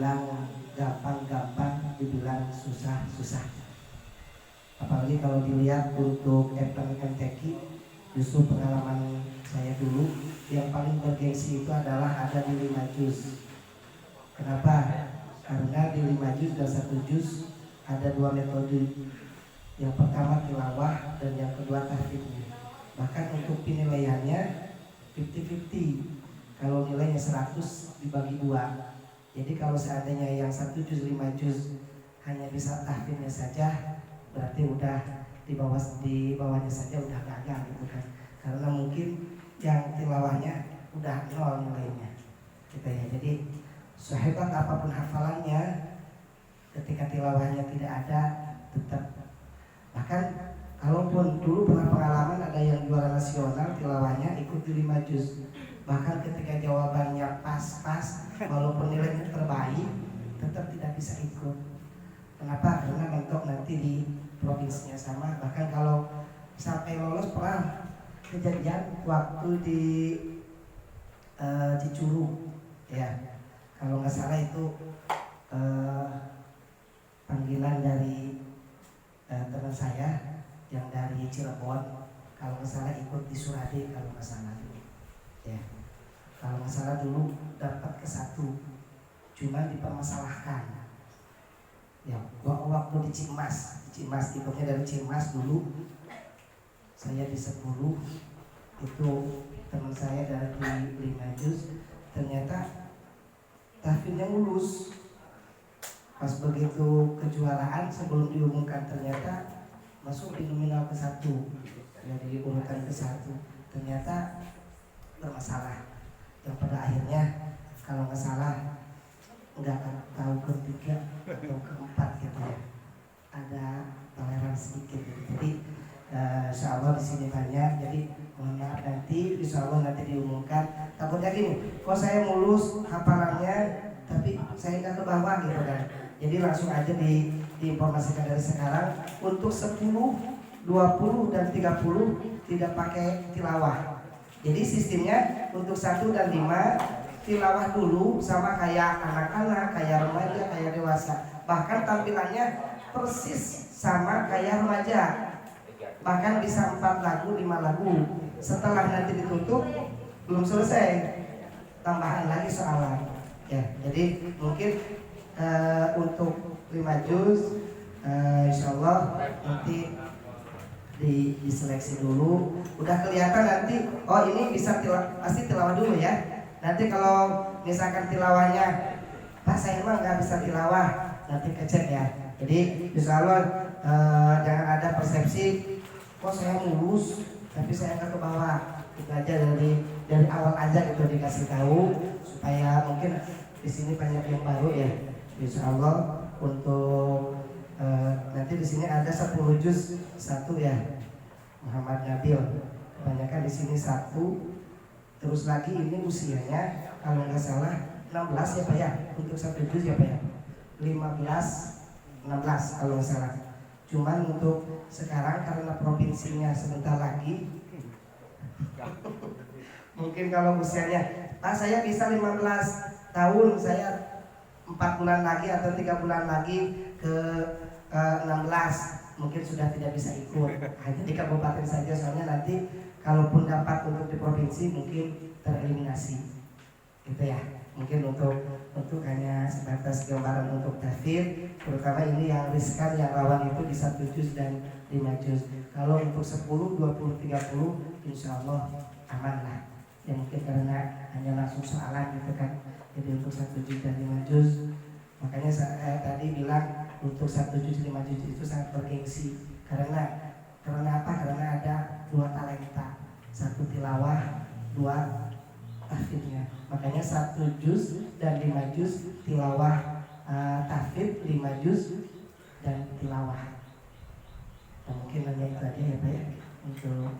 dibilang gampang-gampang, dibilang susah-susah. Apalagi kalau dilihat untuk MTQ, justru pengalaman saya dulu yang paling bergengsi itu adalah ada di 5 juz. Kenapa? Karena di 5 juz dan 1 juz ada 2 metode. Yang pertama tilawah dan yang kedua tahfidz. Bahkan untuk penilaiannya 50-50. Kalau nilainya 100 dibagi 2. Jadi kalau seandainya yang 1 juz 5 juz hanya bisa tahfidznya saja, berarti udah di bawahnya saja udah gagal gitu kan. Karena mungkin yang tilawahnya udah 0 nilainya. Gitu ya. Jadi sehebat apapun hafalannya, ketika tilawahnya tidak ada, tetap. Bahkan kalaupun dulu pernah pengalaman ada yang juara nasional tilawahnya ikut di 5 juz. Bahkan ketika jawabannya pas-pas, walaupun nilainya terbaik, tetap tidak bisa ikut. Kenapa? Karena mentok nanti di provinsinya sama. Bahkan kalau sampai lolos pernah kejadian waktu di Cicurug, ya. Kalau nggak salah itu panggilan dari teman saya yang dari Cirebon, kalau nggak salah ikut di Surade kalau nggak salah, ya. Kalau nggak salah dulu dapat ke-1, cuma dipermasalahkan. Ya, waktu di Cimas ikutnya dari Cimas dulu, saya di 10, itu teman saya dari 5 juz, ternyata tahfidznya lulus. Pas begitu kejuaraan sebelum diumumkan ternyata masuk di nominal ke-1, ya, di urutan ke-1, ternyata bermasalah. Yang pada akhirnya kalau nggak salah nggak tahu ke-3 atau ke-4 gitu ya, ada toleransi sedikit gitu. Jadi insya Allah di sini banyak. Jadi mohon maaf nanti insya Allah nanti diumumkan. Takutnya gini, kok saya mulus hafalannya tapi saya nggak ke bawah gitu kan. Jadi langsung aja diinformasikan dari sekarang untuk 10, 20 dan 30 tidak pakai tilawah. Jadi sistemnya untuk 1 dan 5 tilawah dulu, sama kayak anak-anak, kayak remaja, kayak dewasa. Bahkan tampilannya persis sama kayak remaja. Bahkan bisa 4 lagu, 5 lagu. Setelah nanti ditutup belum selesai, tambahan lagi soalan. Ya, jadi mungkin untuk 5 juz insya Allah nanti diseleksi dulu. Udah kelihatan nanti, oh ini bisa pasti tilawah dulu ya. Nanti kalau misalkan tilawahnya, Pak saya emang nggak bisa tilawah, nanti kecek ya. Jadi insya Allah jangan ada persepsi, kok saya lulus tapi saya nggak ke bawah. Itu aja dari awal aja gitu dikasih tahu, supaya mungkin di sini banyak yang baru ya. Insya Allah untuk nanti di sini ada 10 juz 1 ya, Muhammad Nabil. Kebanyakan di sini 1. Terus lagi ini usianya kalau nggak salah 16 ya Pak ya, untuk 1 juz ya Pak ya, 16 kalau nggak salah. Cuman untuk sekarang karena provinsinya sebentar lagi mungkin kalau usianya, Pak saya bisa 15 tahun, saya 4 bulan lagi atau 3 bulan lagi ke 16, mungkin sudah tidak bisa ikut. Hanya di kabupaten saja, soalnya nanti kalaupun dapat untuk di provinsi mungkin tereliminasi, gitu ya. Mungkin untuk hanya sebatas gambaran untuk tahfidz, terutama ini yang riskan, yang rawan itu di 1 juz dan 5 juz. Kalau untuk 10, 20, 30 insya Allah aman lah. Ya mungkin karena hanya langsung soalan gitu kan. Jadi untuk 1 juz dan 5 juz, makanya saya tadi bilang untuk 1 juz 5 juz itu sangat bergengsi. Karena apa? Karena ada 2 talenta, 1 tilawah, 2 tahfidznya. Makanya 1 juz dan 5 juz tilawah, tahfidz 5 juz dan tilawah. Nah, mungkin hanya itu aja ya Pak ya untuk